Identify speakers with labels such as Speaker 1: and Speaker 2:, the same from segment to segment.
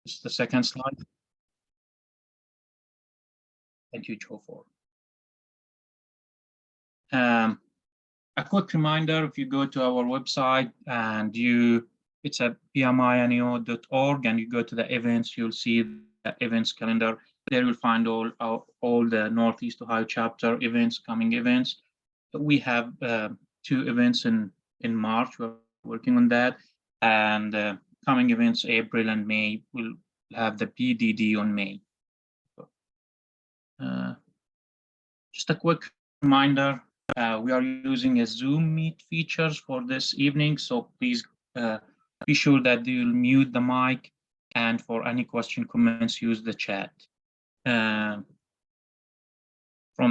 Speaker 1: Just the second slide. Thank you, Joe, for. A quick reminder, if you go to our website and it's at pmineo.org and you go to the events, you'll see the events calendar. There you'll find all the Northeast Ohio chapter events, coming events. We have 2 events in March. We're working on that, and coming events April and May. We'll have the PDD on May. Just a quick reminder, we are using a Zoom Meet features for this evening, so please be sure that you'll mute the mic, and for any question, comments, use the chat. From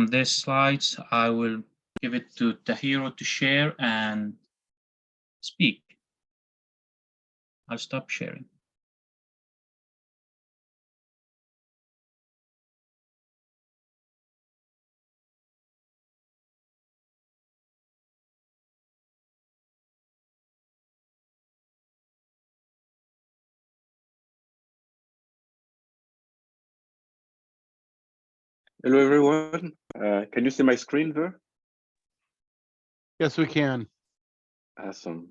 Speaker 1: this slides, I will give it to Tahiro to share and speak. I'll stop sharing.
Speaker 2: Hello, everyone. Can you see my screen there?
Speaker 3: Yes, we can.
Speaker 2: Awesome.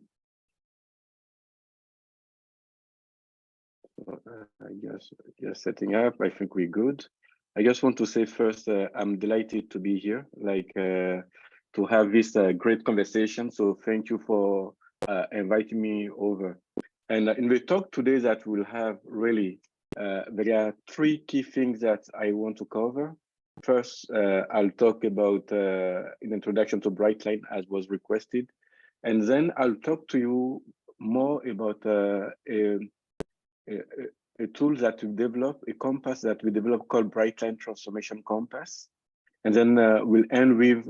Speaker 2: I guess just setting up. I think we're good. I just want to say first, I'm delighted to be here, to have this great conversation. So thank you for inviting me over. And in the talk today that we'll have, really, there are 3 key things that I want to cover. First, I'll talk about an introduction to Brightline as was requested. And then I'll talk to you more about a tool that we developed, a compass that we developed called Brightline Transformation Compass. And then we'll end with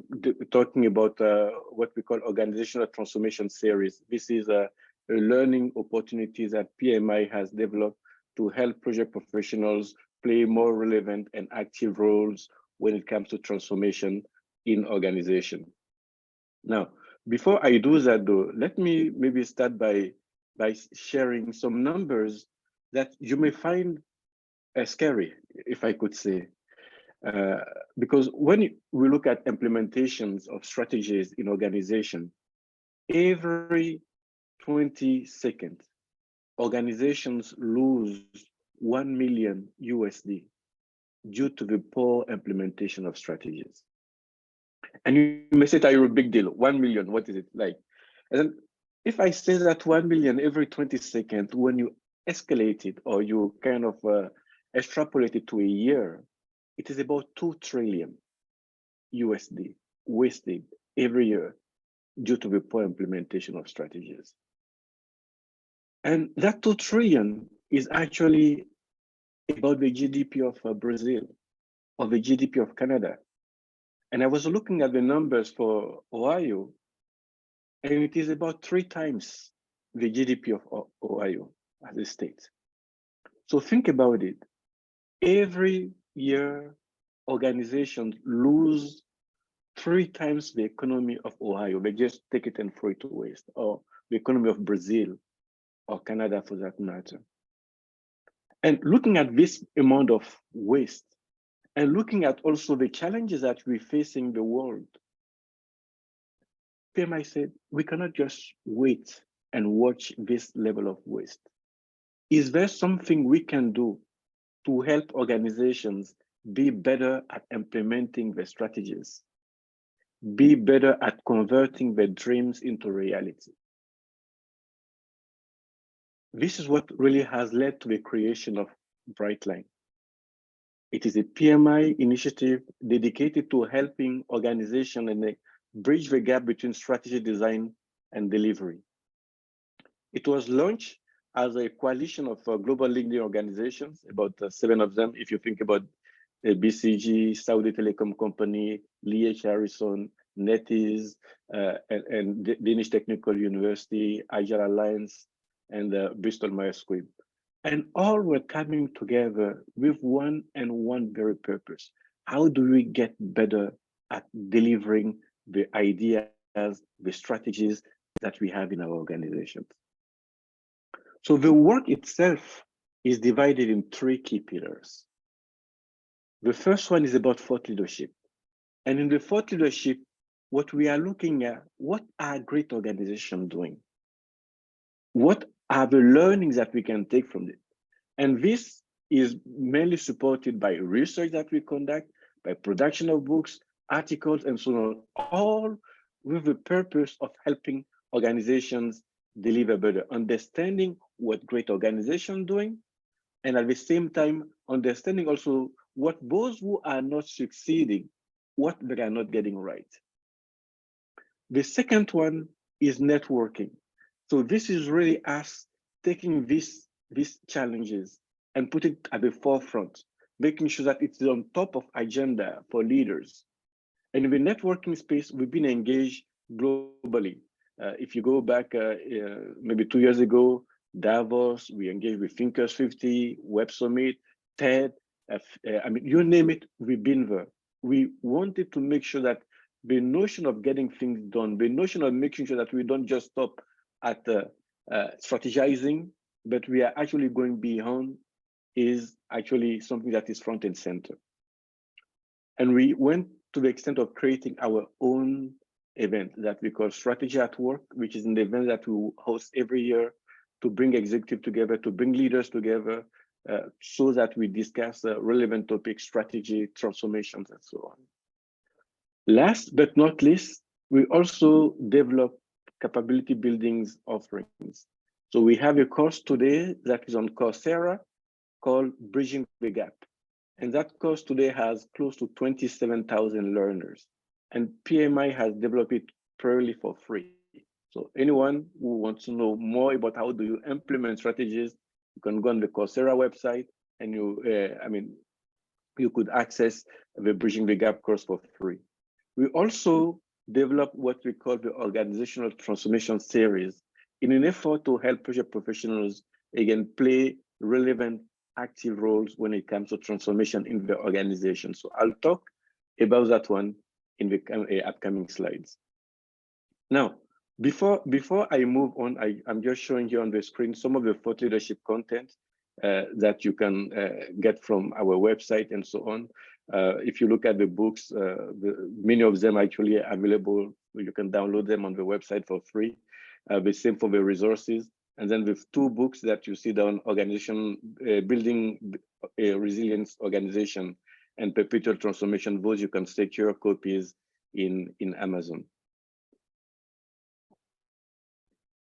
Speaker 2: talking about what we call Organizational Transformation Series. This is a learning opportunity that PMI has developed to help project professionals play more relevant and active roles when it comes to transformation in organization. Now, before I do that though, let me maybe start by sharing some numbers that you may find scary, if I could say. Because when we look at implementations of strategies in organization, every 20 seconds, organizations lose $1 million USD due to the poor implementation of strategies. And you may say, "Are you a big deal? 1 million, what is it like?" And then if I say that 1 million every 20 seconds, when you escalate it or you kind of extrapolate it to a year, it is about 2 trillion USD wasted every year due to the poor implementation of strategies. And that 2 trillion is actually about the GDP of Brazil or the GDP of Canada. And I was looking at the numbers for Ohio, and it is about 3 times the GDP of Ohio as a state. So think about it. Every year, organizations lose 3 times the economy of Ohio. They just take it and throw it to waste, or the economy of Brazil or Canada for that matter. And looking at this amount of waste and looking at also the challenges that we're facing the world, PMI said, we cannot just wait and watch this level of waste. Is there something we can do to help organizations be better at implementing the strategies, be better at converting their dreams into reality? This is what really has led to the creation of Brightline. It is a PMI initiative dedicated to helping organizations and bridge the gap between strategy design and delivery. It was launched as a coalition of global leading organizations, about 7 of them. If you think about BCG, Saudi Telecom Company, Lee H. Harrison, NetEase, and Danish Technical University, Agile Alliance, and Bristol Myers Squibb. And all were coming together with one very purpose. How do we get better at delivering the ideas, the strategies that we have in our organizations? So the work itself is divided in 3 key pillars. The first one is about thought leadership. And in the thought leadership, what we are looking at, what are great organizations doing? What are the learnings that we can take from it? And this is mainly supported by research that we conduct, by production of books, articles, and so on, all with the purpose of helping organizations deliver better, understanding what great organizations doing, and at the same time, understanding also what those who are not succeeding, what they are not getting right. The second one is networking. So this is really us taking these challenges and put it at the forefront, making sure that it's on top of agenda for leaders. And in the networking space, we've been engaged globally. If you go back maybe 2 years ago, Davos, we engaged with Thinkers 50, Web Summit, TED, I mean, you name it, we've been there. We wanted to make sure that the notion of getting things done, the notion of making sure that we don't just stop at strategizing, but we are actually going beyond, is actually something that is front and center. And we went to the extent of creating our own event that we call Strategy at Work, which is an event that we host every year to bring executives together, to bring leaders together, so that we discuss relevant topics, strategy, transformations, and so on. Last but not least, we also develop capability buildings offerings. So we have a course today that is on Coursera called Bridging the Gap. And that course today has close to 27,000 learners. And PMI has developed it purely for free. So anyone who wants to know more about how do you implement strategies, you can go on the Coursera website and you could access the Bridging the Gap course for free. We also develop what we call the Organizational Transformation Series in an effort to help project professionals, again, play relevant active roles when it comes to transformation in the organization. So I'll talk about that one in the upcoming slides. Now, before I move on, I'm just showing you on the screen some of the thought leadership content that you can get from our website and so on. If you look at the books, many of them are actually available. You can download them on the website for free. The same for the resources. And then with 2 books that you see down, Building a Resilience Organization and Perpetual Transformation, those you can secure copies in Amazon.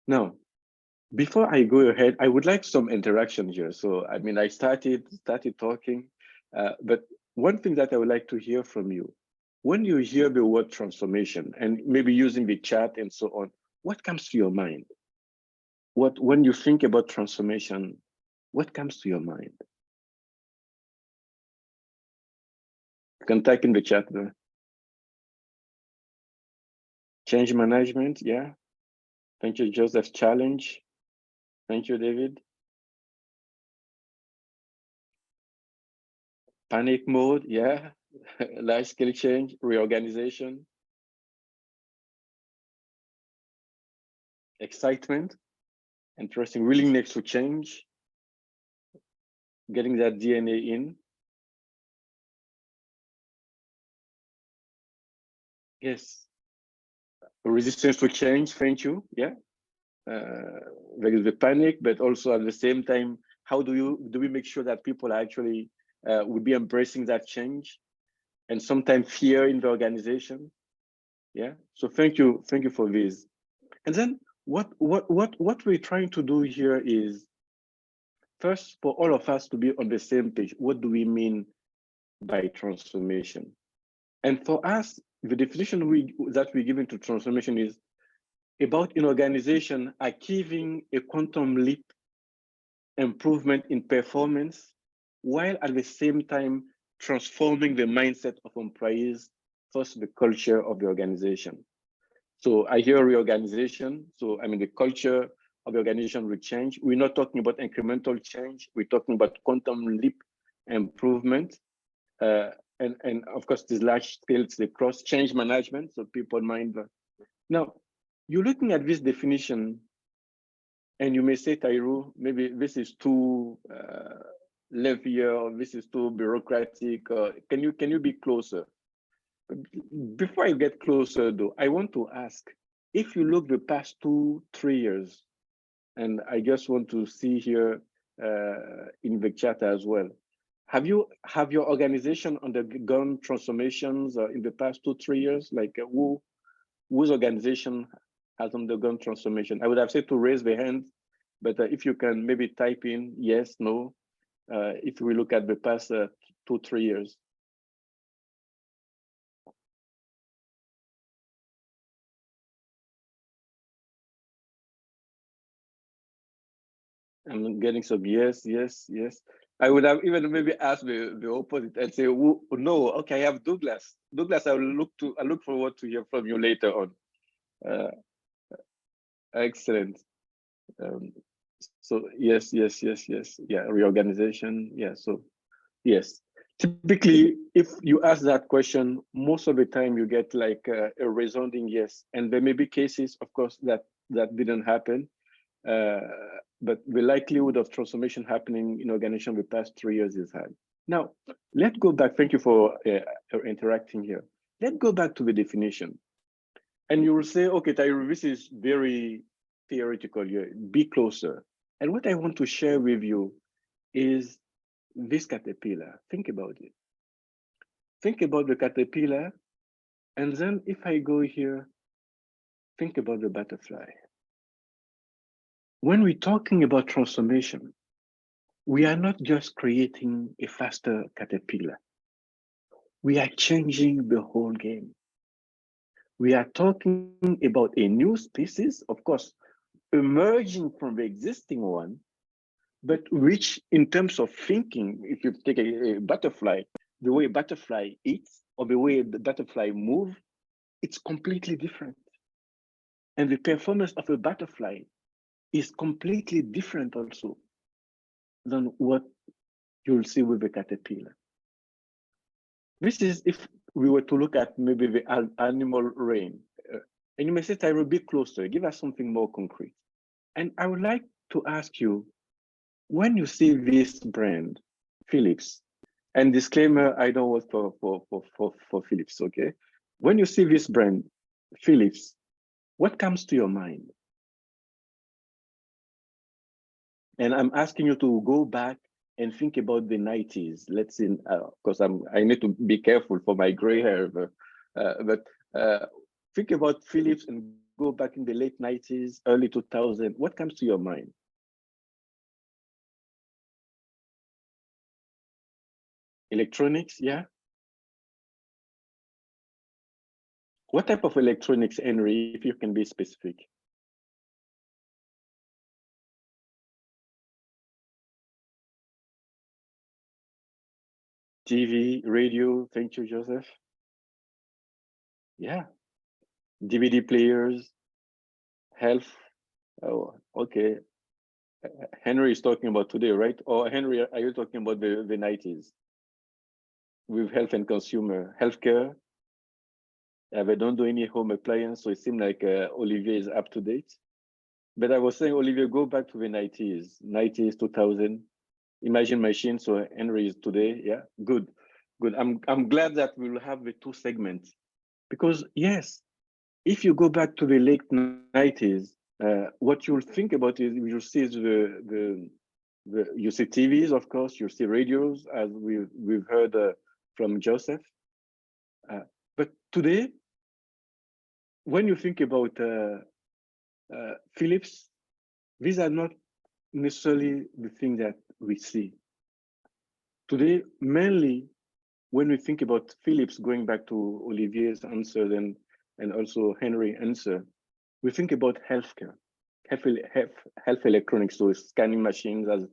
Speaker 2: Now, before I go ahead, I would like some interaction here. So, I mean, I started talking, but one thing that I would like to hear from you, when you hear the word transformation and maybe using the chat and so on, what comes to your mind? When you think about transformation, what comes to your mind? You can type in the chat there. Change management, yeah. Thank you, Joseph. Challenge. Thank you, David. Panic mode, yeah. Large scale change, reorganization. Excitement, interesting, willingness to change. Getting that DNA in. Yes. Resistance to change, thank you, yeah. There is the panic, but also at the same time, how do we make sure that people actually will be embracing that change, and sometimes fear in the organization, yeah. So thank you for this. And then what we're trying to do here is first for all of us to be on the same page. What do we mean by transformation? And for us, the definition that we're giving to transformation is about an organization achieving a quantum leap improvement in performance, while at the same time transforming the mindset of employees, first the culture of the organization. So I hear reorganization. So I mean, the culture of the organization will change. We're not talking about incremental change. We're talking about quantum leap improvement. And of course, this large scale, it's the cross change management. So people mind that. Now, you're looking at this definition, And you may say, Tairu, maybe this is too levier, or this is too bureaucratic. Or can you be closer? Before I get closer, though, I want to ask, if you look the past 2-3 years, and I just want to see here in the chat as well, have your organization undergone transformations in the past 2-3 years? Like whose organization has undergone transformation? I would have said to raise the hand, but if you can maybe type in yes, no, if we look at the past 2-3 years. I'm getting some yes, yes, yes. I would have even maybe asked the opposite and say, no, okay, I have Douglas. Douglas, I look forward to hear from you later on. Excellent. So yes, yes, yes, yes. Yeah, reorganization. Yeah, so yes. Typically, if you ask that question, most of the time you get like a resounding yes. And there may be cases, of course, that didn't happen. But the likelihood of transformation happening in organization the past 3 years is high. Now, let's go back. Thank you for interacting here. Let's go back to the definition. And you will say, okay, Tairu, this is very theoretical here. Be closer. And what I want to share with you is this caterpillar. Think about it. Think about the caterpillar. And then if I go here, think about the butterfly. When we're talking about transformation, we are not just creating a faster caterpillar. We are changing the whole game. We are talking about a new species, of course, emerging from the existing one, but which in terms of thinking, if you take a butterfly, the way a butterfly eats or the way the butterfly moves, it's completely different. And the performance of a butterfly is completely different also than what you'll see with the caterpillar. This is if we were to look at maybe the animal reign. And you may say, Tairu, be closer, give us something more concrete. And I would like to ask you, when you see this brand, Philips, and disclaimer, I don't work for Philips, okay? When you see this brand, Philips, what comes to your mind? And I'm asking you to go back and think about the 90s. Let's see, because I need to be careful for my gray hair, but think about Philips and go back in the late 90s, early 2000. What comes to your mind? Electronics, yeah? What type of electronics, Henry, if you can be specific? TV, radio, thank you, Joseph. Yeah. DVD players, health. Oh, okay. Henry is talking about today, right? Or Henry, are you talking about the 90s? With health and consumer, healthcare. They don't do any home appliance, so it seems like Olivier is up to date. But I was saying, Olivier, go back to the 90s, 2000. Imagine machine, so Henry is today, yeah, good. I'm glad that we will have the two segments. Because yes, if you go back to the late 90s, what you'll think about is you'll see you see TVs, of course, you see radios, as we've heard from Joseph. But today, when you think about Philips, these are not necessarily the things that we see. Today, mainly when we think about Philips, going back to Olivier's answer and also Henry's answer, we think about healthcare, health electronics, so scanning machines, as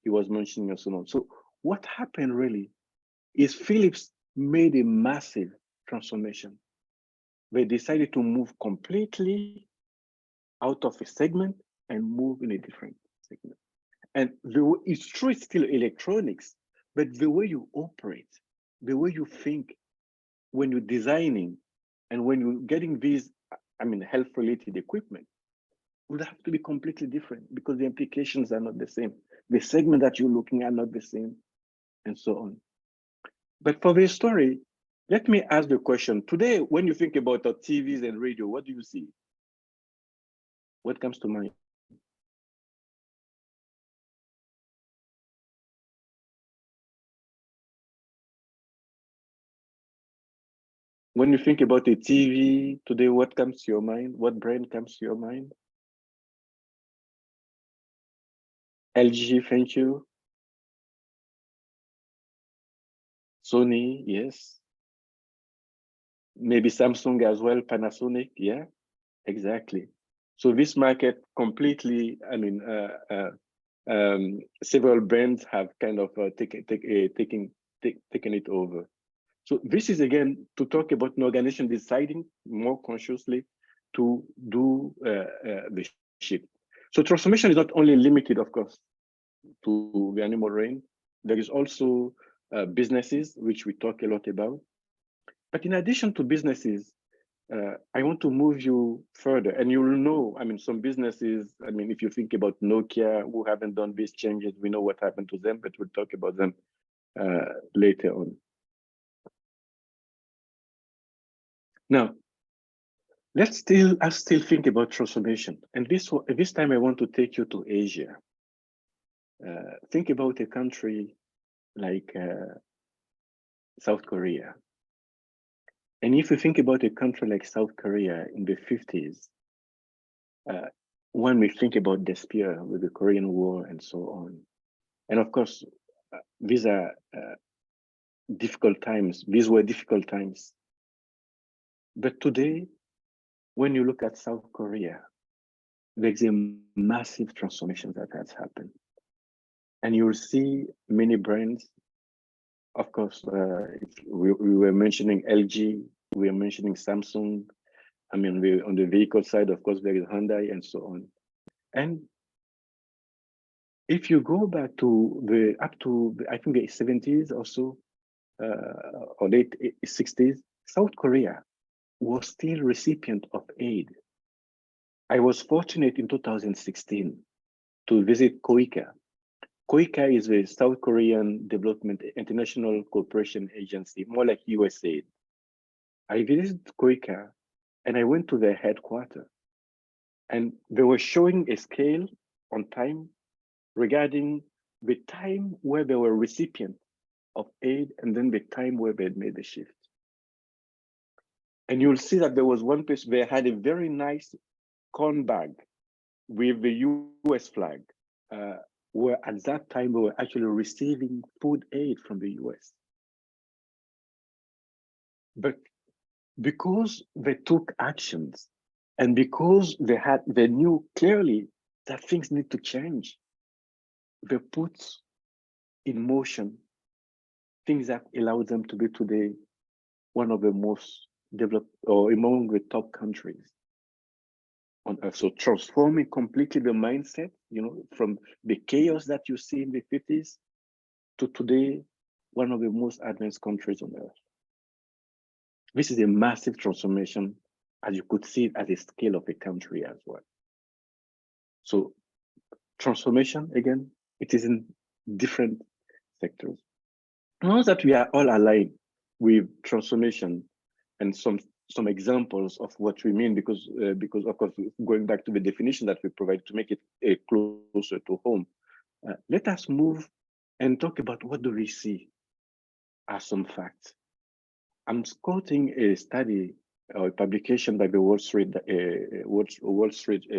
Speaker 2: he was mentioning and so on. So what happened really is Philips made a massive transformation. They decided to move completely out of a segment and move in a different segment. And it's true, it's still electronics, but the way you operate, the way you think when you're designing and when you're getting these, health-related equipment, would have to be completely different because the implications are not the same. The segment that you're looking at are not the same, and so on. But for this story, let me ask the question. Today, when you think about TVs and radio, what do you see? What comes to mind? When you think about a TV today, what comes to your mind? What brand comes to your mind? LG, thank you. Sony, yes. Maybe Samsung as well, Panasonic, yeah, exactly. So this market completely, I mean, several brands have kind of taken it over. So this is again to talk about an organization deciding more consciously to do the shift. So transformation is not only limited, of course, to the animal reign. There is also businesses, which we talk a lot about. But in addition to businesses, I want to move you further, and you'll know, I mean, some businesses, I mean, if you think about Nokia, who haven't done these changes, we know what happened to them, but we'll talk about them later on. Now, let's still think about transformation. And this time I want to take you to Asia. Think about a country like South Korea. And if you think about a country like South Korea in the 50s, when we think about despair with the Korean War and so on, and of course, these are difficult times. These were difficult times. But today, when you look at South Korea, there's a massive transformation that has happened. And you'll see many brands. Of course, we were mentioning LG, we were mentioning Samsung. I mean, on the vehicle side, of course, there is Hyundai and so on. And if you go back to up to I think the 70s or so, or late 60s, South Korea was still recipient of aid. I was fortunate in 2016 to visit KOICA. KOICA is a South Korean Development International Cooperation Agency, more like USAID. I visited KOICA and I went to their headquarters, and they were showing a scale on time regarding the time where they were recipient of aid and then the time where they made the shift. And you'll see that there was one place where they had a very nice corn bag with the US flag, where at that time we were actually receiving food aid from the US. But because they took actions and because they knew clearly that things need to change, they put in motion things that allowed them to be today one of the most developed or among the top countries on earth. So transforming completely the mindset, you know, from the chaos that you see in the 50s to today, one of the most advanced countries on earth. This is a massive transformation, as you could see at the scale of a country as well. So transformation, again, it is in different sectors. Now that we are all aligned with transformation and some examples of what we mean, because of course, going back to the definition that we provide to make it closer to home, let us move and talk about what do we see as some facts. I'm quoting a study or a publication by the Wall Street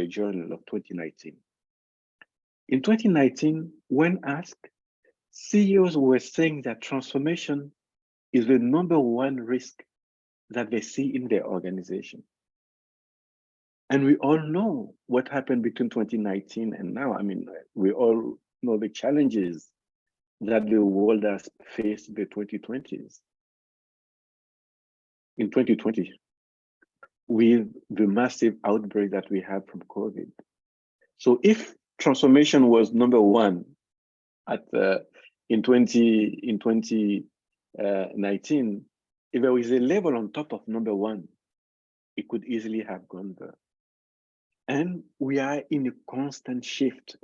Speaker 2: Journal of 2019. In 2019, when asked, CEOs were saying that transformation is the #1 risk that they see in their organization. And we all know what happened between 2019 and now. I mean, we all know the challenges that the world has faced in the 2020s. In 2020, with the massive outbreak that we had from COVID. So if transformation was #1 in 2019, if there was a level on top of #1, it could easily have gone there. And we are in a constant shift,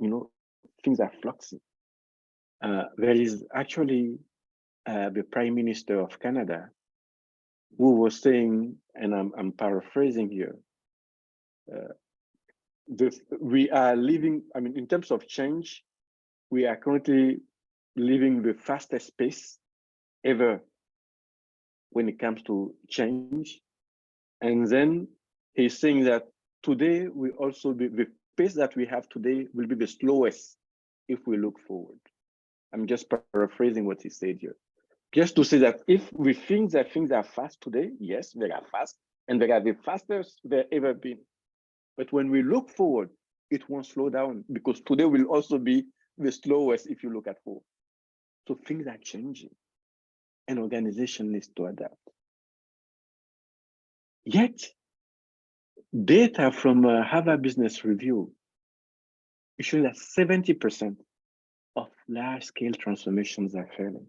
Speaker 2: things are fluxing. There is actually the Prime Minister of Canada who was saying, and I'm paraphrasing here, we are living, in terms of change, we are currently living the fastest pace ever when it comes to change. And then he's saying that today we also be the pace that we have today will be the slowest if we look forward. I'm just paraphrasing what he said here. Just to say that if we think that things are fast today, yes, they are fast, and they are the fastest they've ever been. But when we look forward, it won't slow down because today will also be the slowest if you look at forward. So things are changing. An organization needs to adapt. Yet, data from Harvard Business Review shows that 70% of large-scale transformations are failing.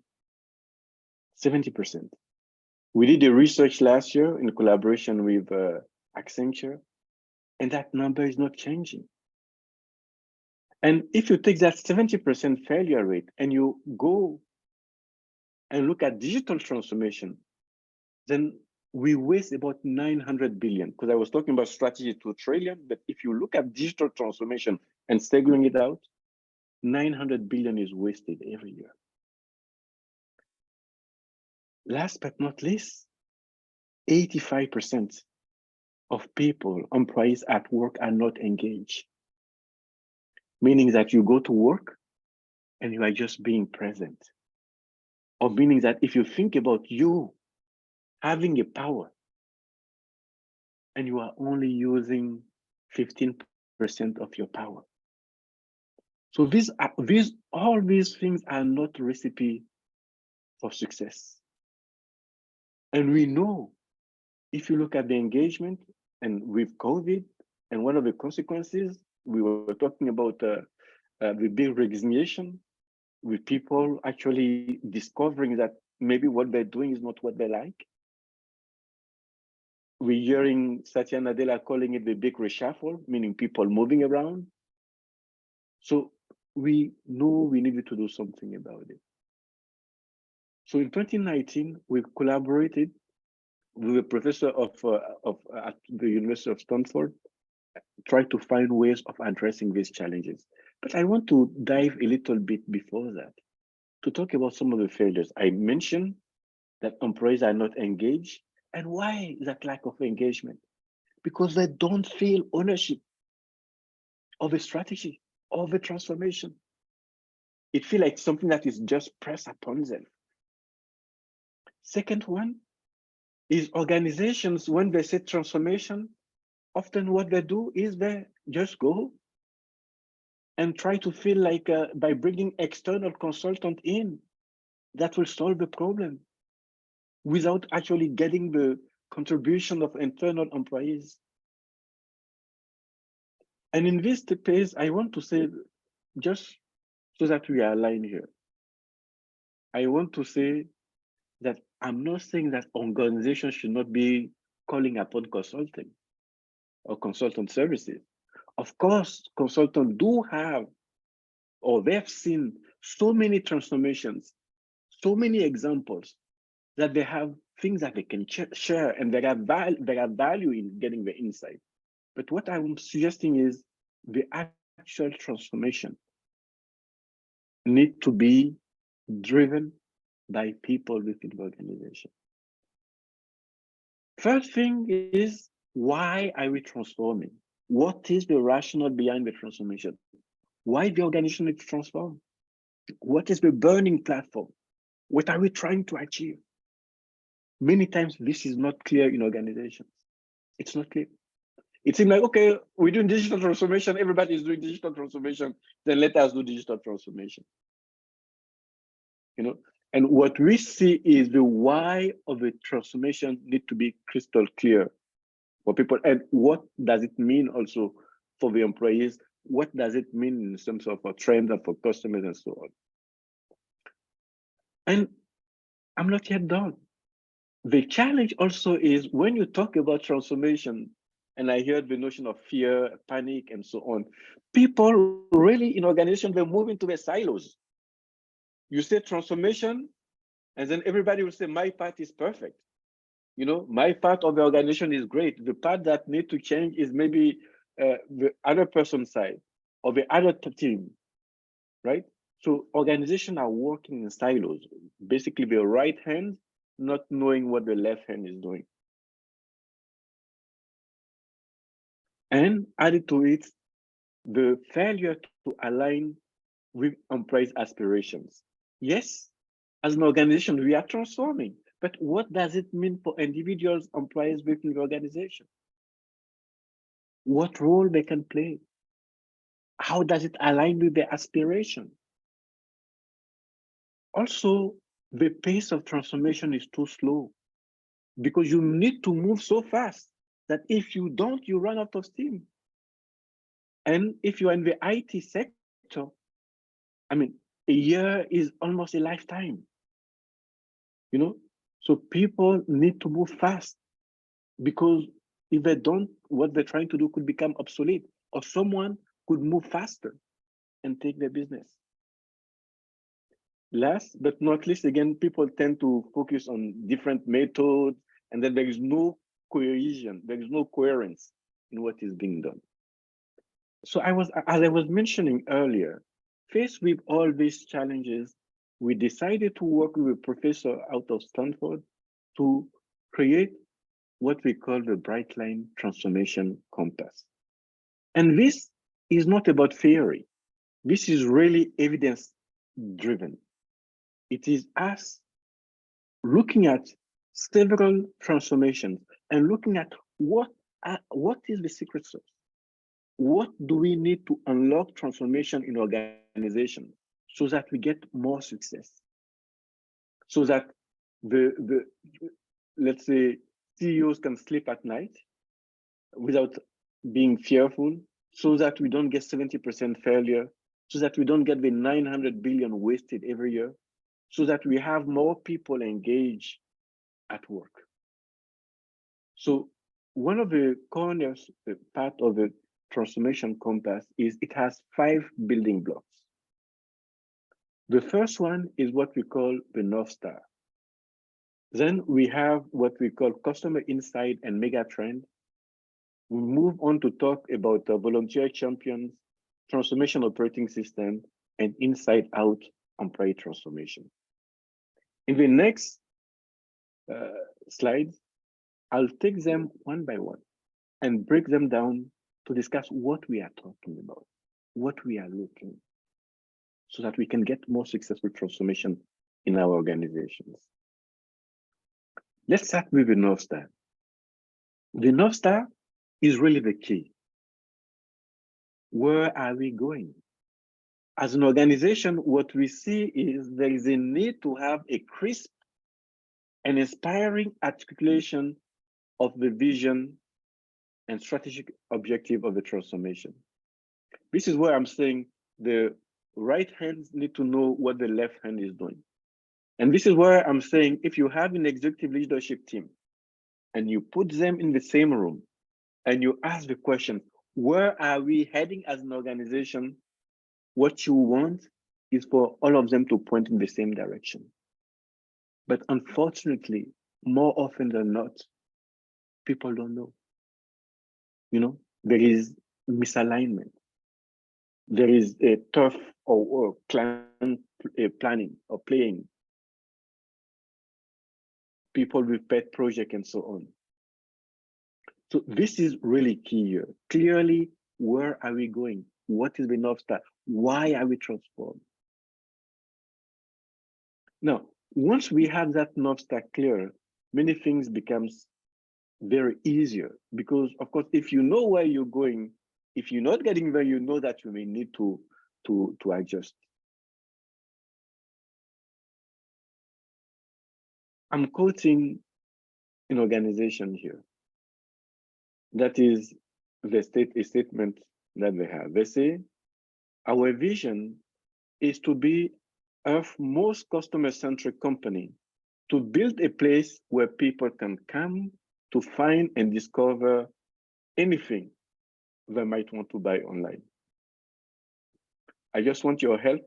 Speaker 2: 70%. We did a research last year in collaboration with Accenture, and that number is not changing. And if you take that 70% failure rate and you go and look at digital transformation, then we waste about 900 billion, because I was talking about strategy to a trillion, but if you look at digital transformation and staggering it out, 900 billion is wasted every year. Last but not least, 85% of people, employees at work are not engaged, meaning that you go to work and you are just being present, or meaning that if you think about you having a power and you are only using 15% of your power. So all these things are not a recipe for success. And we know, if you look at the engagement and with COVID, and one of the consequences, we were talking about the big resignation, with people actually discovering that maybe what they're doing is not what they like. We're hearing Satya Nadella calling it the big reshuffle, meaning people moving around. So we know we needed to do something about it. So in 2019, we collaborated with a professor at the University of Stanford, tried to find ways of addressing these challenges. But I want to dive a little bit before that to talk about some of the failures. I mentioned that employees are not engaged. And why that lack of engagement? Because they don't feel ownership of a strategy, of a transformation. It feels like something that is just pressed upon them. Second one is organizations, when they say transformation, often what they do is they just go and try to feel like by bringing external consultant in, that will solve the problem without actually getting the contribution of internal employees. And in this case, I want to say, just so that we are aligned here, I want to say that I'm not saying that organizations should not be calling upon consulting or consultant services. Of course, consultants do have, or they've seen so many transformations, so many examples, that they have things that they can share, and there are value in getting the insight. But what I'm suggesting is the actual transformation need to be driven by people within the organization. First thing is, why are we transforming? What is the rationale behind the transformation? Why the organization needs to transform? What is the burning platform? What are we trying to achieve? Many times this is not clear in organizations. It's not clear. It seems like, okay, we're doing digital transformation, everybody is doing digital transformation, then let us do digital transformation. And what we see is the why of the transformation need to be crystal clear for people. And what does it mean also for the employees? What does it mean in terms of a trend and for customers and so on? And I'm not yet done. The challenge also is when you talk about transformation, and I heard the notion of fear, panic, and so on. People really in organizations, they move into their silos. You say transformation, and then everybody will say, my part is perfect. You know, my part of the organization is great. The part that need to change is maybe the other person's side or the other team, right? So organizations are working in silos, basically the right hand not knowing what the left hand is doing. And added to it, the failure to align with employees' aspirations. Yes, as an organization, we are transforming, but what does it mean for individuals, employees within the organization? What role they can play? How does it align with their aspiration? Also, the pace of transformation is too slow because you need to move so fast that if you don't, you run out of steam. And if you're in the IT sector, I mean, a year is almost a lifetime, you know? So people need to move fast because if they don't, what they're trying to do could become obsolete, or someone could move faster and take their business. Last but not least, again, people tend to focus on different methods, and then there is no cohesion, there is no coherence in what is being done. So as I was mentioning earlier, faced with all these challenges, we decided to work with a professor out of Stanford to create what we call the Brightline Transformation Compass. And this is not about theory. This is really evidence-driven. It is us looking at several transformations and looking at what is the secret sauce? What do we need to unlock transformation in organizations so that we get more success? So that the let's say CEOs can sleep at night without being fearful, so that we don't get 70% failure, so that we don't get the 900 billion wasted every year, so that we have more people engaged at work. So one of the corners, part of the transformation compass is it has 5 building blocks. The first one is what we call the North Star. Then we have what we call customer insight and mega trend. We move on to talk about volunteer champions, transformation operating system, and inside out employee transformation. In the next slides, I'll take them one by one and break them down to discuss what we are talking about, what we are looking, so that we can get more successful transformation in our organizations. Let's start with the North Star. The North Star is really the key. Where are we going? As an organization, what we see is there is a need to have a crisp and inspiring articulation of the vision and strategic objective of the transformation. This is where I'm saying the right hand need to know what the left hand is doing. And this is where I'm saying if you have an executive leadership team and you put them in the same room and you ask the question, where are we heading as an organization? What you want is for all of them to point in the same direction. But unfortunately, more often than not, people don't know. You know, there is misalignment. There is a tough or planning or playing. People with pet project and so on. So this is really key here. Clearly, where are we going? What is the North Star? Why are we transformed? Now, once we have that North Star clear, many things becomes very easier because, of course, if you know where you're going, if you're not getting there, you know that you may need to adjust. I'm quoting an organization here. That is a statement that they have. They say, our vision is to be Earth's most customer-centric company, to build a place where people can come to find and discover anything they might want to buy online. I just want your help.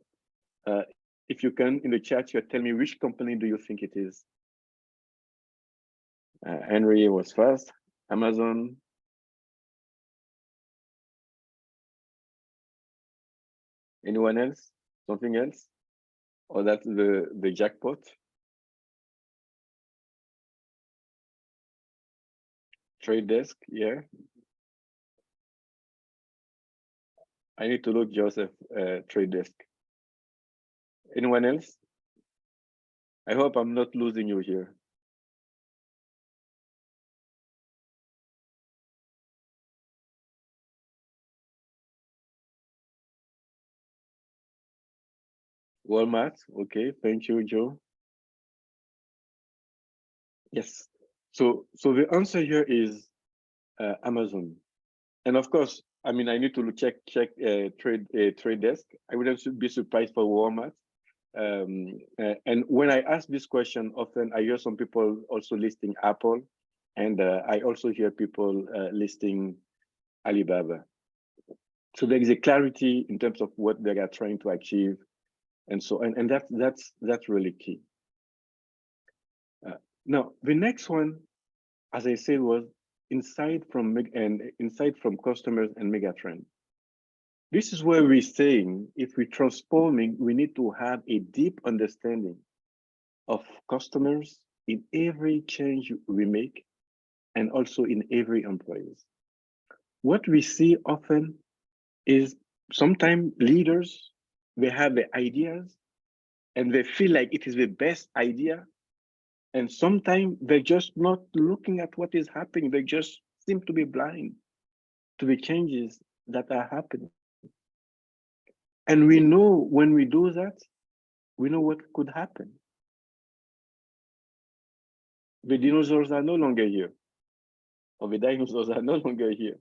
Speaker 2: If you can, in the chat, you tell me which company do you think it is? Henry was first. Amazon. Anyone else? Something else? Or that's the jackpot? Trade Desk, yeah. I need to look, Joseph, Trade Desk. Anyone else? I hope I'm not losing you here. Walmart, okay, thank you, Joe. Yes, so the answer here is Amazon. And of course, I mean, I need to check Trade Desk. I wouldn't be surprised for Walmart. And when I ask this question, often I hear some people also listing Apple, and I also hear people listing Alibaba. So there is a clarity in terms of what they are trying to achieve, and so and that's really key. Now the next one, as I said, was insight from customers and megatrend. This is where we're saying if we're transforming, we need to have a deep understanding of customers in every change we make, and also in every employees. What we see often is sometimes leaders, they have the ideas and they feel like it is the best idea. And sometimes they're just not looking at what is happening. They just seem to be blind to the changes that are happening. And we know when we do that, we know what could happen. The dinosaurs are no longer here, or the dinosaurs are no longer here.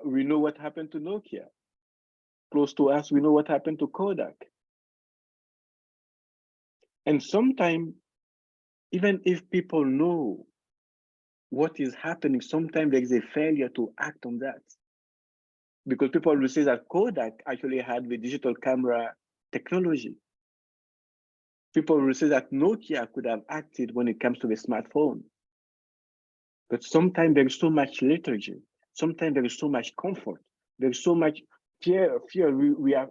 Speaker 2: We know what happened to Nokia. Close to us, we know what happened to Kodak. And sometimes, even if people know what is happening, sometimes there is a failure to act on that. Because people will say that Kodak actually had the digital camera technology. People will say that Nokia could have acted when it comes to the smartphone. But sometimes there is so much lethargy. Sometimes there is so much comfort. There's so much fear. We are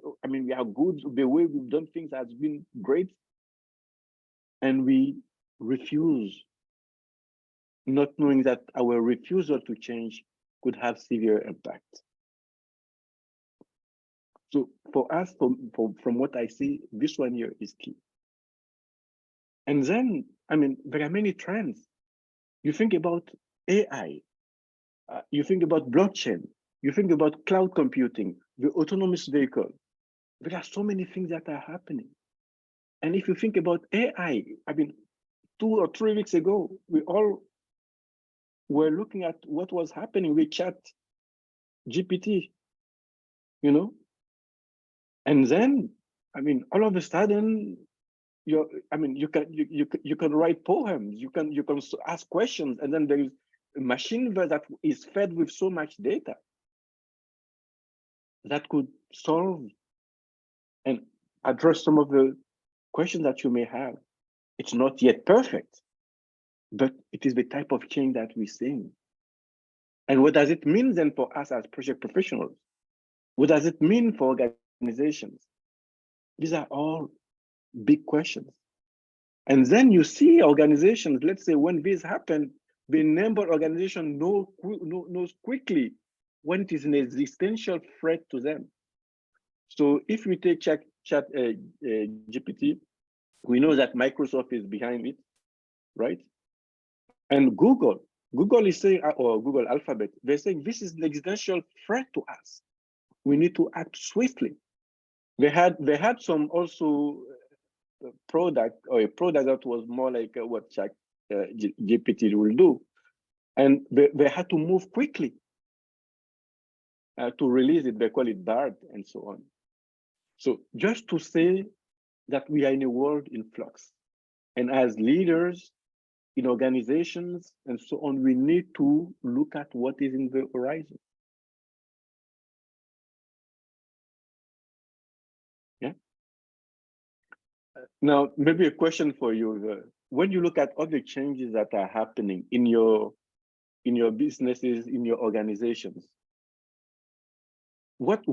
Speaker 2: good. The way we've done things has been great. And we refuse, not knowing that our refusal to change could have severe impact. So for us, from what I see, this one here is key. And then, I mean, there are many trends. You think about AI, you think about blockchain, you think about cloud computing, the autonomous vehicle. There are so many things that are happening. And if you think about AI, I mean, 2 or 3 weeks ago, we all were looking at what was happening with Chat GPT, you know? And then, I mean, all of a sudden, you can write poems, you can ask questions, and then there is a machine that is fed with so much data that could solve and address some of the questions that you may have. It's not yet perfect, but it is the type of change that we're seeing. And what does it mean then for us as project professionals? What does it mean for organizations? These are all big questions. And then you see organizations, let's say when this happened, the number of organizations knows quickly when it is an existential threat to them. So if we take Chat GPT, we know that Microsoft is behind it, right? And Google is saying, or Google Alphabet, they're saying this is an existential threat to us. We need to act swiftly. They had some also product, or a product that was more like what Chat GPT will do, and they had to move quickly to release it. They call it BARD and so on. So just to say that we are in a world in flux, and as leaders, in organizations and so on, we need to look at what is in the horizon. Yeah. Now, maybe a question for you. When you look at all the changes that are happening in your businesses, in your organizations, what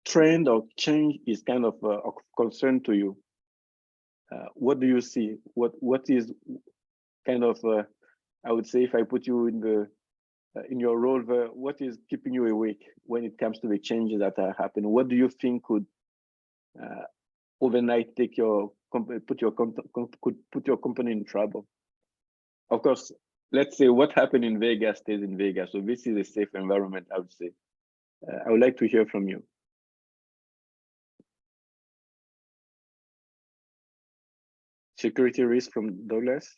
Speaker 2: trend or change is kind of concern to you? What do you see? What is kind of I would say, if I put you in your role, what is keeping you awake when it comes to the changes that are happening? What do you think could overnight take your put your company in trouble? Of course, let's say what happened in Vegas stays in Vegas. So this is a safe environment, I would say. I would like to hear from you. Security risk from Douglas.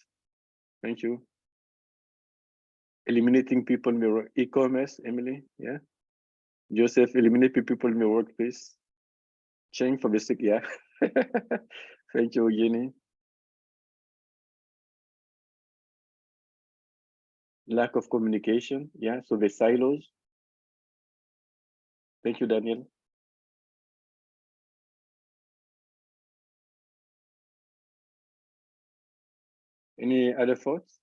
Speaker 2: Thank you. Eliminating people in the e-commerce, Emily. Yeah. Joseph, eliminate people in the workplace. Change for the sick. Yeah. Thank you, Eugenie. Lack of communication. Yeah. So the silos. Thank you, Daniel. Any other thoughts?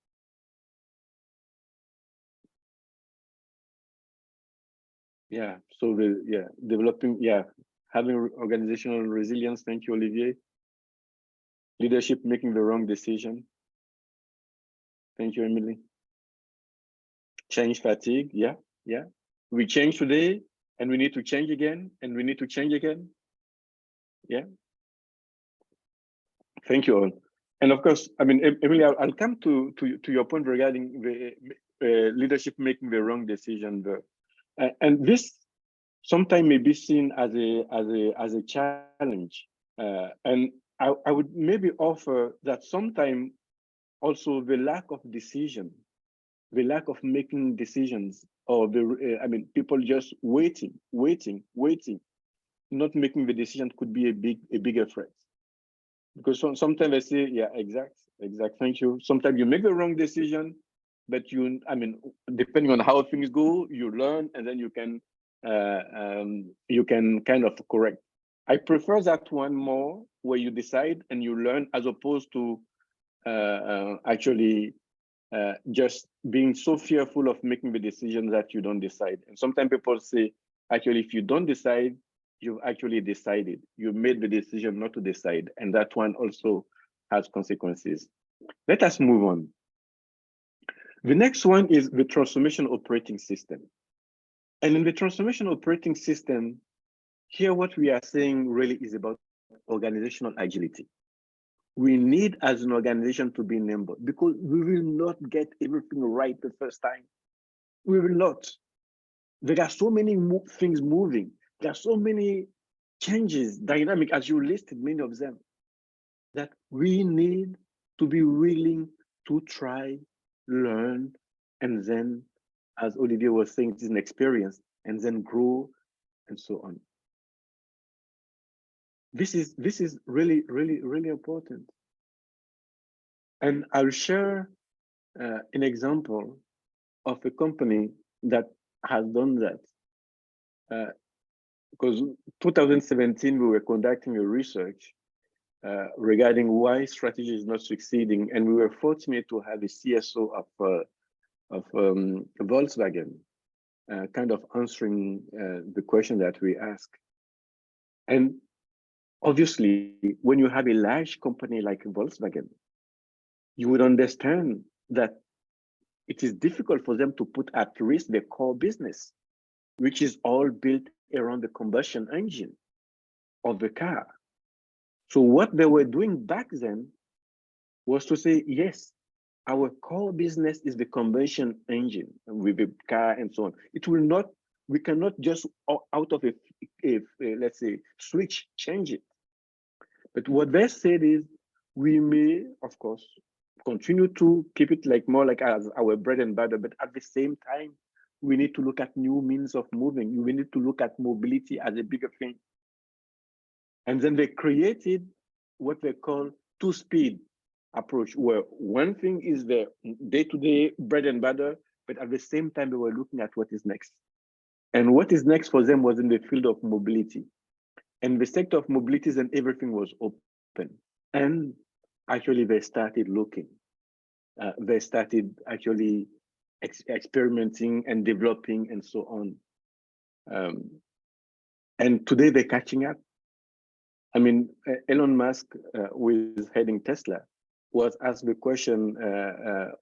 Speaker 2: Yeah. So developing, having organizational resilience. Thank you, Olivier. Leadership making the wrong decision. Thank you, Emily. Change fatigue. Yeah. We change today and we need to change again and we need to change again. Yeah. Thank you all. And of course, I mean, Emily, I'll come to your point regarding the leadership making the wrong decision. And this sometimes may be seen as a challenge. And I would maybe offer that sometimes also the lack of decision, the lack of making decisions, or people just waiting, not making the decision could be a bigger threat. Because sometimes I say, yeah, exact. Thank you. Sometimes you make the wrong decision, but depending on how things go, you learn, and then you can kind of correct. I prefer that one more, where you decide and you learn, as opposed to actually just being so fearful of making the decision that you don't decide. And sometimes people say, actually, if you don't decide, you've actually decided. You made the decision not to decide, and that one also has consequences. Let us move on. The next one is the transformation operating system. And in the transformation operating system, here what we are saying really is about organizational agility. We need, as an organization, to be nimble, because we will not get everything right the first time. We will not. There are so many things moving. There are so many changes, dynamic, as you listed many of them, that we need to be willing to try, learn, and then, as Olivier was saying, it is an experience, and then grow, and so on. This is really, really, really important. And I'll share an example of a company that has done that. Because 2017, we were conducting a research regarding why strategy is not succeeding, and we were fortunate to have a CSO of Volkswagen kind of answering the question that we asked. And obviously, when you have a large company like Volkswagen, you would understand that it is difficult for them to put at risk their core business, which is all built around the combustion engine of the car. So what they were doing back then was to say, yes, our core business is the combustion engine with the car and so on. It will not, we cannot just out of a let's say, switch, change it. But what they said is, we may, of course, continue to keep it more like as our bread and butter, but at the same time, we need to look at new means of moving. We need to look at mobility as a bigger thing. And then they created what they call two-speed approach where one thing is the day-to-day bread and butter, but at the same time, they were looking at what is next. And what is next for them was in the field of mobility. And the sector of mobilities and everything was open. And actually, they started looking. They started actually experimenting and developing and so on. And today they're catching up. I mean, Elon Musk, who is heading Tesla, was asked the question,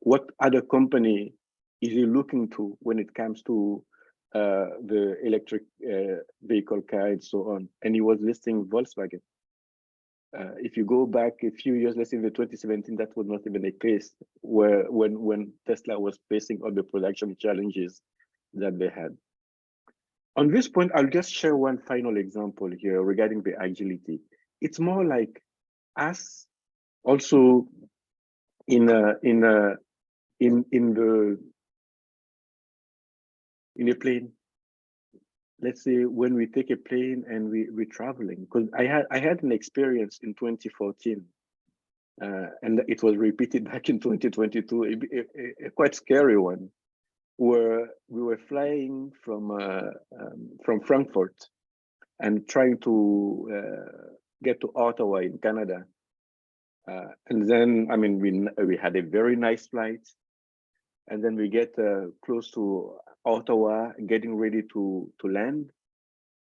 Speaker 2: what other company is he looking to when it comes to the electric vehicle car and so on? And he was listing Volkswagen. If you go back a few years, let's say in the 2017, that was not even a case where when Tesla was facing all the production challenges that they had. On this point, I'll just share one final example here regarding the agility. It's more like us also in a plane. Let's say when we take a plane and we're traveling, because I had an experience in 2014, and it was repeated back in 2022, a quite scary one, where we were flying from Frankfurt and trying to get to Ottawa in Canada. And then, I mean, we had a very nice flight, and then we get close to Ottawa, getting ready to land.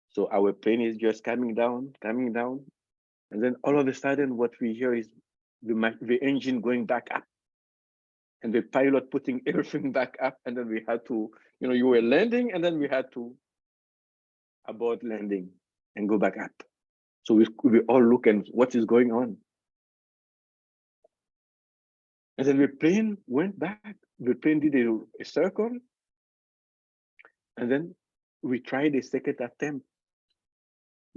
Speaker 2: So our plane is just coming down, and then all of a sudden, what we hear is the engine going back up, and the pilot putting everything back up, and then we had to, you were landing, and then we had to abort landing and go back up. So we all look and what is going on. And then the plane went back. The plane did a circle. And then we tried a second attempt.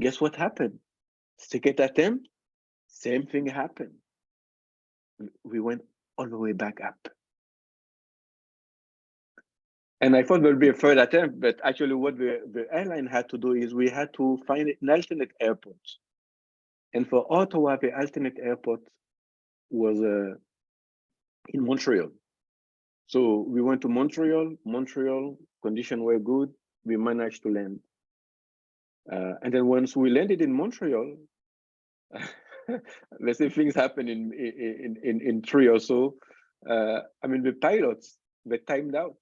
Speaker 2: Guess what happened? Second attempt, same thing happened. We went all the way back up. And I thought there would be a third attempt, but actually what the airline had to do is we had to find an alternate airport. And for Ottawa, the alternate airport was in Montreal. So we went to Montreal, conditions were good, we managed to land. And then once we landed in Montreal, let's say things happen in 3 or so. I mean, the pilots, they timed out,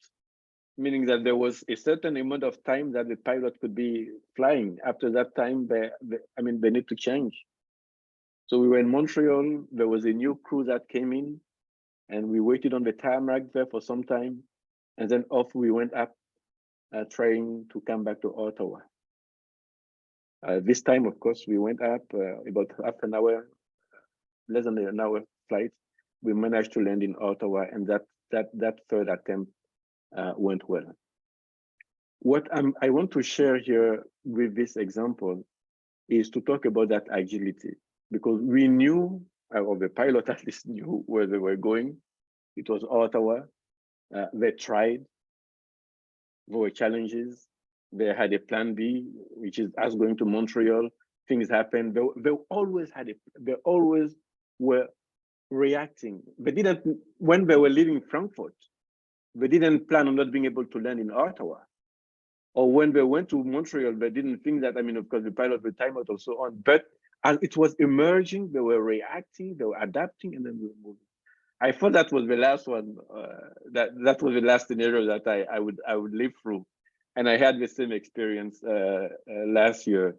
Speaker 2: meaning that there was a certain amount of time that the pilot could be flying. After that time, they need to change. So we were in Montreal, there was a new crew that came in, and we waited on the tarmac there for some time, and then off we went up, trying to come back to Ottawa. This time, of course, we went up about half an hour, less than an hour flight. We managed to land in Ottawa, and that third attempt went well. What I want to share here with this example is to talk about that agility, because we knew, or the pilot at least knew where they were going. It was Ottawa. They tried. There were challenges. They had a plan B, which is us going to Montreal. Things happened. They always were reacting. They didn't, when they were leaving Frankfurt, they didn't plan on not being able to land in Ottawa. Or when they went to Montreal, they didn't think that, of course, the pilot would time out and so on. But as it was emerging, they were reacting, they were adapting, and then we were moving. I thought that was the last one. That was the last scenario that I would live through, and I had the same experience last year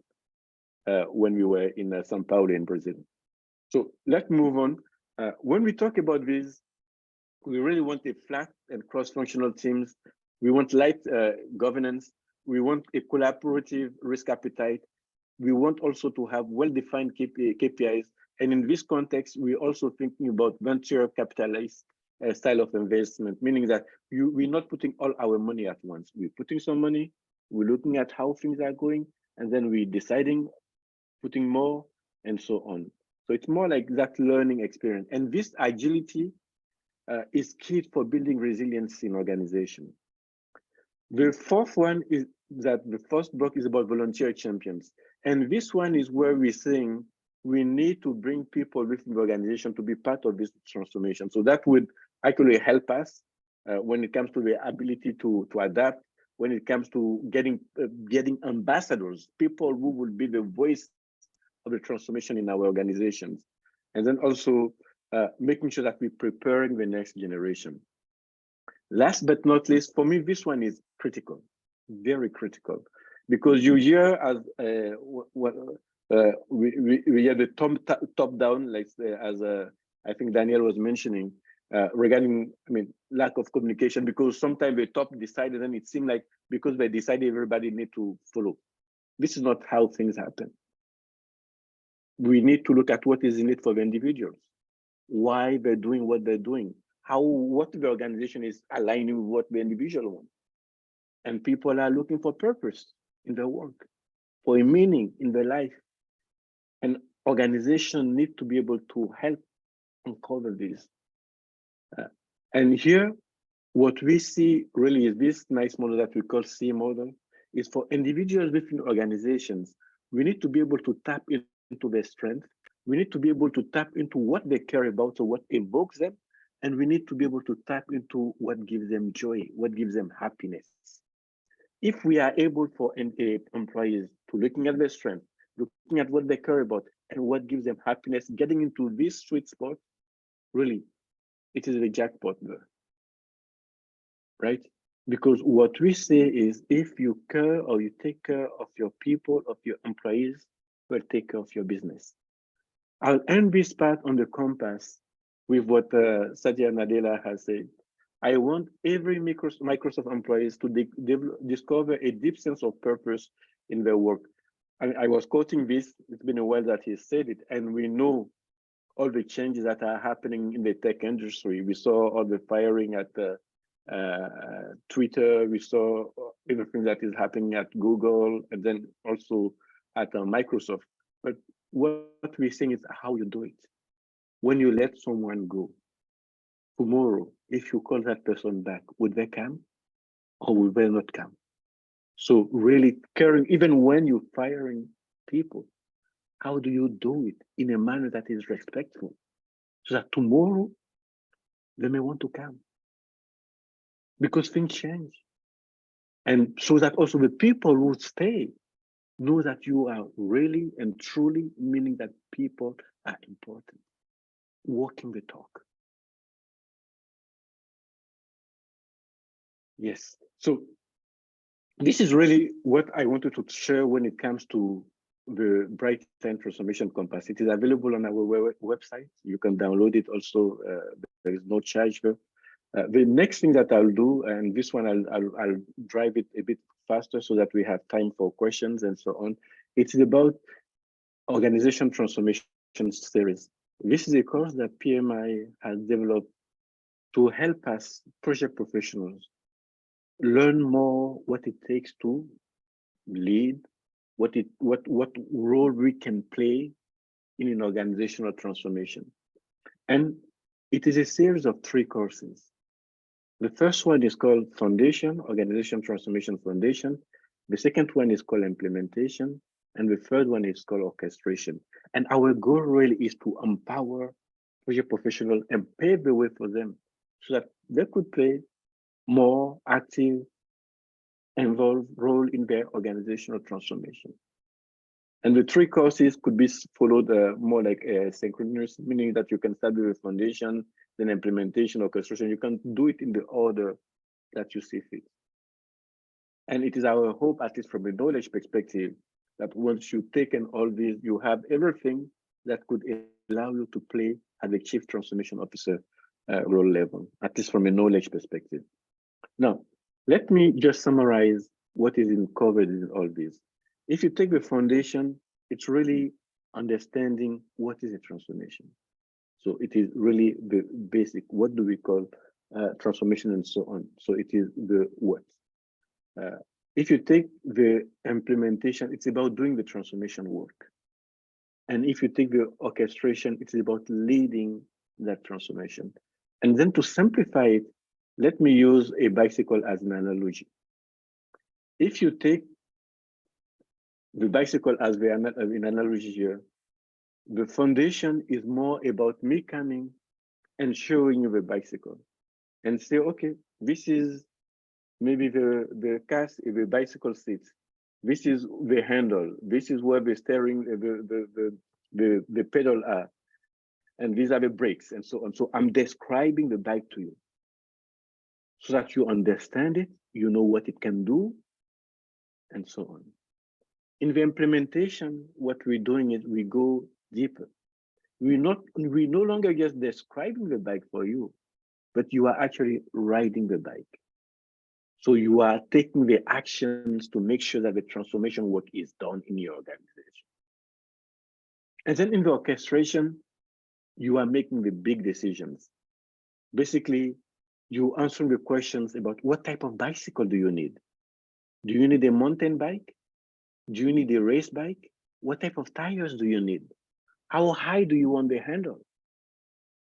Speaker 2: when we were in São Paulo in Brazil. So let's move on. When we talk about this, we really want a flat and cross-functional teams. We want light governance. We want a collaborative risk appetite. We want also to have well-defined KPIs. And in this context, we're also thinking about venture capitalist style of investment, meaning that we're not putting all our money at once. We're putting some money, we're looking at how things are going, and then we're deciding, putting more, and so on. So it's more like that learning experience. And this agility is key for building resilience in organization. The fourth one is that the first block is about volunteer champions. And this one is where we're saying we need to bring people within the organization to be part of this transformation. So that would actually help us when it comes to the ability to adapt, when it comes to getting ambassadors, people who will be the voice of the transformation in our organizations. And then also making sure that we're preparing the next generation. Last but not least, for me, this one is critical, very critical, because you hear as we hear the top down, like as I think Daniel was mentioning, regarding, lack of communication, because sometimes the top decided and it seemed like because they decided everybody need to follow. This is not how things happen. We need to look at what is in it for the individuals, why they're doing what they're doing, what the organization is aligning with what the individual wants. And people are looking for purpose in their work, for a meaning in their life. And organizations need to be able to help uncover this. And here, what we see really is this nice model that we call C model, is for individuals within organizations. We need to be able to tap into their strength. We need to be able to tap into what they care about, or what evokes them. And we need to be able to tap into what gives them joy, what gives them happiness. If we are able for employees to looking at their strength, looking at what they care about and what gives them happiness, getting into this sweet spot, really, it is the jackpot there, right? Because what we say is, if you care or you take care of your people, of your employees, will take care of your business. I'll end this part on the compass with what Satya Nadella has said. I want every Microsoft employees to discover a deep sense of purpose in their work. I was quoting this, it's been a while that he said it, and we know all the changes that are happening in the tech industry. We saw all the firing at Twitter, we saw everything that is happening at Google, and then also at Microsoft. But what we're saying is how you do it. When you let someone go, tomorrow, if you call that person back, would they come or would they not come? So really caring, even when you're firing people, how do you do it in a manner that is respectful, so that tomorrow they may want to come? Because things change. And so that also the people who stay know that you are really and truly meaning that people are important, walking the talk. Yes, so this is really what I wanted to share when it comes to the Brightline Transformation Compass. It is available on our website. You can download it also. There is no charge there. The next thing that I'll do, and this one I'll drive it a bit faster so that we have time for questions and so on. It's about Organization Transformation Series. This is a course that PMI has developed to help us, project professionals, learn more what it takes to lead, what role we can play in an organizational transformation. And it is a series of 3 courses. The first one is called Foundation, Organization Transformation Foundation. The second one is called Implementation. And the third one is called Orchestration. And our goal really is to empower project professionals and pave the way for them so that they could play more active, involved role in their organizational transformation. And the 3 courses could be followed more like synchronous, meaning that you can start with a foundation, then implementation, orchestration. You can do it in the order that you see fit. And it is our hope, at least from a knowledge perspective, that once you've taken all these, you have everything that could allow you to play at the Chief Transformation Officer role level, at least from a knowledge perspective. Now, let me just summarize what is covered in all this. If you take the foundation, it's really understanding what is a transformation. So it is really the basic, what do we call transformation and so on. So it is the what. If you take the implementation, it's about doing the transformation work. And if you take the orchestration, it's about leading that transformation. And then to simplify it, let me use a bicycle as an analogy. If you take the bicycle as an analogy here, The foundation is more about me coming and showing you the bicycle and say, okay, this is maybe the cast, the bicycle seat. This is the handle. This is where the steering, the pedal are. And these are the brakes and so on. So I'm describing the bike to you so that you understand it, you know what it can do, and so on. In the implementation, what we're doing is we go deeper. We no longer just describing the bike for you, but you are actually riding the bike. So you are taking the actions to make sure that the transformation work is done in your organization. And then in the orchestration, you are making the big decisions. Basically, you answer the questions about what type of bicycle do you need? Do you need a mountain bike? Do you need a race bike? What type of tires do you need? How high do you want the handle?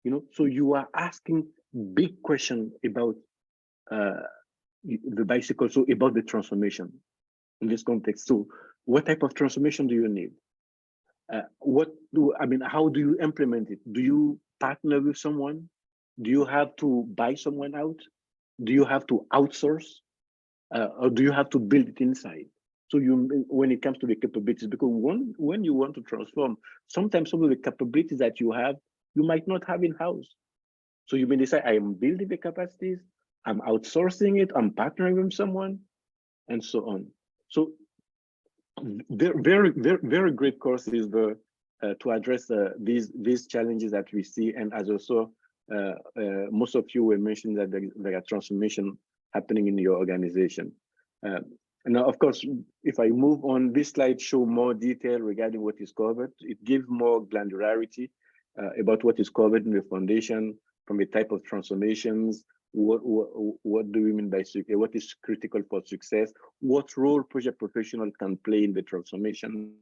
Speaker 2: You know, so you are asking big questions about the bicycle, so about the transformation in this context. So what type of transformation do you need? How do you implement it? Do you partner with someone? Do you have to buy someone out? Do you have to outsource? Or do you have to build it inside? So when it comes to the capabilities, because when you want to transform, sometimes some of the capabilities that you have, you might not have in-house. So you may decide, I am building the capacities, I'm outsourcing it, I'm partnering with someone, and so on. So very great course is to address these challenges that we see. And as also most of you were mentioning that there are transformation happening in your organization. Now, of course, if I move on, this slide show more detail regarding what is covered. It gives more granularity about what is covered in the foundation, from the type of transformations, what do we mean by what is critical for success, what role project professional can play in the transformation,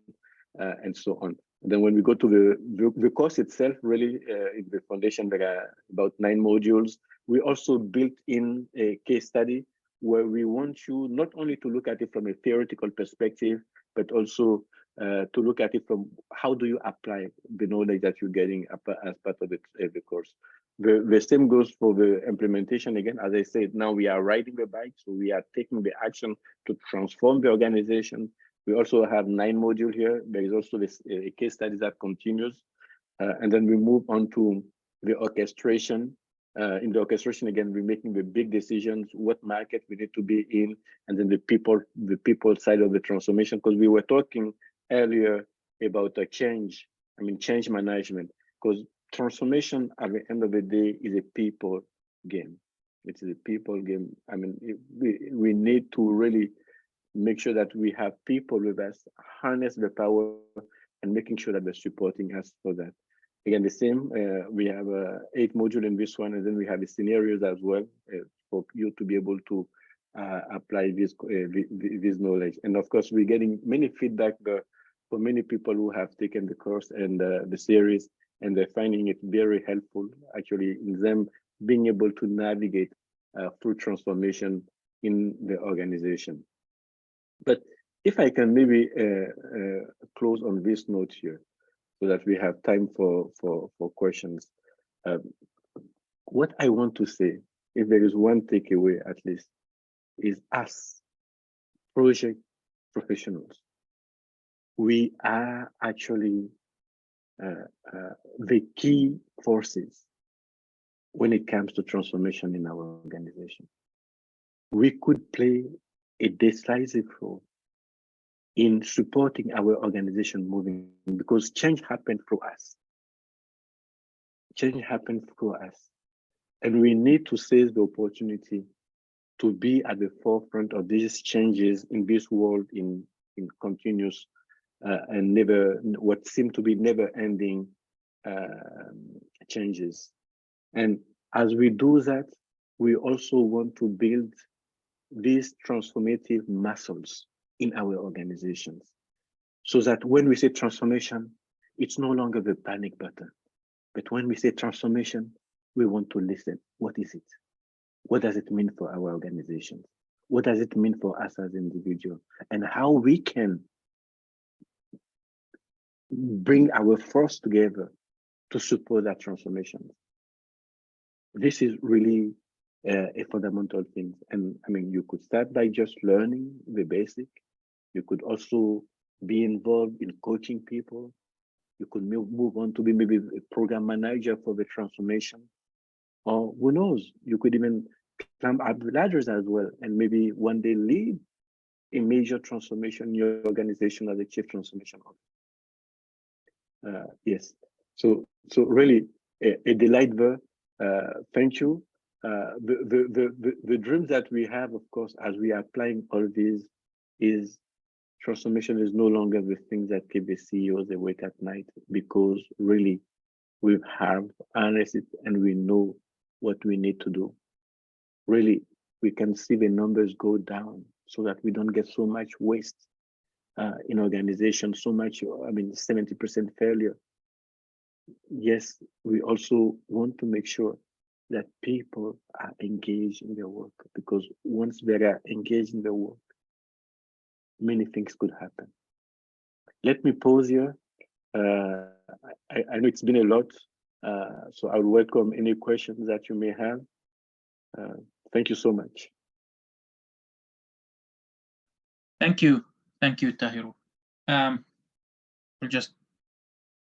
Speaker 2: and so on. And then when we go to the course itself, really in the foundation, there are about 9 modules. We also built in a case study where we want you not only to look at it from a theoretical perspective, but also to look at it from how do you apply the knowledge that you're getting as part of the course. The same goes for the implementation. Again, as I said, now we are riding the bike, so we are taking the action to transform the organization. We also have 9 modules here. There is also this a case study that continues. And then we move on to the orchestration. In the orchestration, again, we're making the big decisions, what market we need to be in, and then the people side of the transformation, because we were talking earlier about change management, because transformation at the end of the day is a people game. It is a people game. I mean, we need to really make sure that we have people with us, harness the power, and making sure that they're supporting us for that. Again, the same, we have 8 modules in this one, and then we have the scenarios as well for you to be able to apply this knowledge. And of course, we're getting many feedback for many people who have taken the course and the series, and they're finding it very helpful, actually, in them being able to navigate through transformation in the organization. But if I can maybe close on this note here, so that we have time for questions. What I want to say, if there is one takeaway at least, is us, project professionals, we are actually the key forces when it comes to transformation in our organization. We could play a decisive role in supporting our organization moving, because change happened through us. Change happened through us. And we need to seize the opportunity to be at the forefront of these changes in this world in continuous and what seem to be never-ending changes. And as we do that, we also want to build these transformative muscles in our organizations, so that when we say transformation, it's no longer the panic button. But when we say transformation, we want to listen. What is it? What does it mean for our organizations? What does it mean for us as individuals? And how we can bring our force together to support that transformation. This is really a fundamental thing. And I mean, you could start by just learning the basic. You could also be involved in coaching people. You could move on to be maybe a program manager for the transformation. Or who knows, you could even climb up the ladders as well and maybe one day lead a major transformation in your organization as a chief transformation officer. Yes, so really a delight there. Thank you. The dreams that we have, of course, as we are applying all these, is transformation is no longer the things that keep the CEOs awake at night, because really we have harnessed it and we know what we need to do. Really, we can see the numbers go down so that we don't get so much waste in organizations, so much, 70% failure. Yes, we also want to make sure that people are engaged in their work, because once they are engaged in their work, many things could happen. Let me pause here. I know it's been a lot, so I will welcome any questions that you may have. Thank you so much.
Speaker 1: Thank you, Tahiru.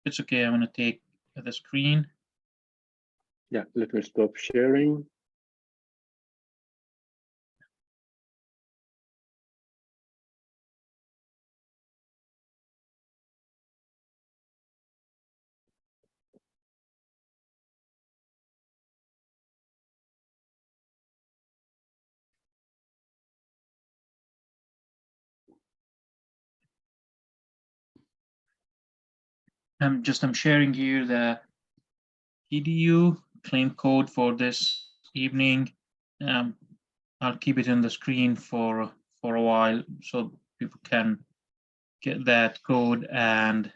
Speaker 1: It's okay. I'm going to take the screen.
Speaker 2: Yeah, let me stop sharing.
Speaker 1: I'm sharing here the PDU claim code for this evening. I'll keep it on the screen for a while so people can get that code, and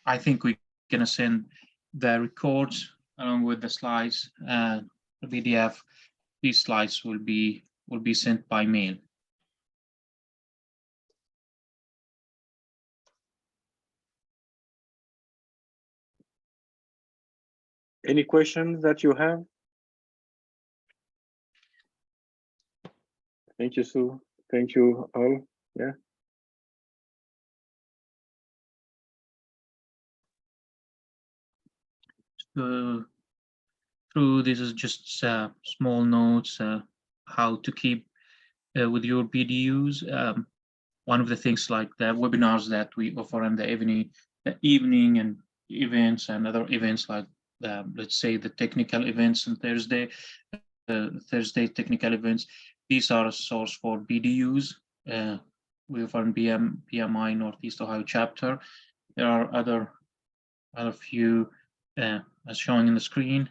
Speaker 1: I think we're gonna send the records along with the slides, the PDF. These slides will be sent by mail.
Speaker 2: Any questions that you have? Thank you, Sue. Thank you all. Yeah.
Speaker 1: Through this is just small notes how to keep with your PDUs. One of the things like the webinars that we offer in the evening and events and other events like let's say the technical events on Thursday technical events. These are a source for PDUs. We offer in PMI Northeast Ohio chapter. There are other few as shown in the screen.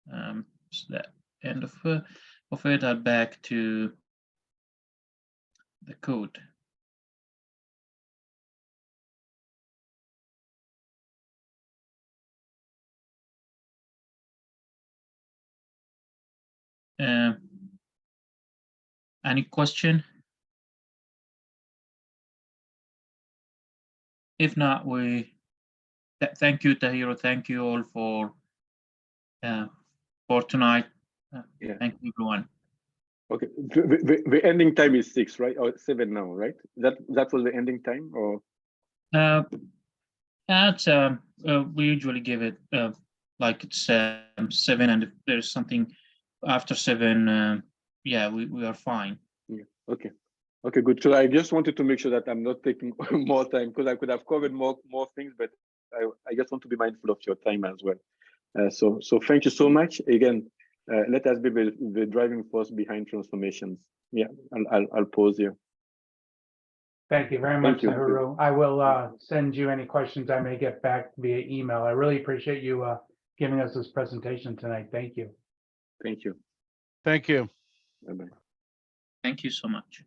Speaker 1: So the end of it, I'll back to the code. Any question? If not, thank you, Tahiru. Thank you all for tonight.
Speaker 2: Yeah.
Speaker 1: Thank you, everyone.
Speaker 2: Okay. The ending time is 6, right? Or 7 now, right? That was the ending time, or?
Speaker 1: That's we usually give it like it's 7, and if there's something after 7, yeah, we are fine.
Speaker 2: Yeah. Okay. Okay, good. So I just wanted to make sure that I'm not taking more time, because I could have covered more things, but I just want to be mindful of your time as well. So thank you so much again. Let us be the driving force behind transformations. Yeah, I'll pause here.
Speaker 4: Thank you very much,
Speaker 2: you.
Speaker 4: Tahiru. I will send you any questions I may get back via email. I really appreciate you giving us this presentation tonight. Thank you.
Speaker 2: Thank you.
Speaker 3: Thank you.
Speaker 2: Bye-bye.
Speaker 1: Thank you so much.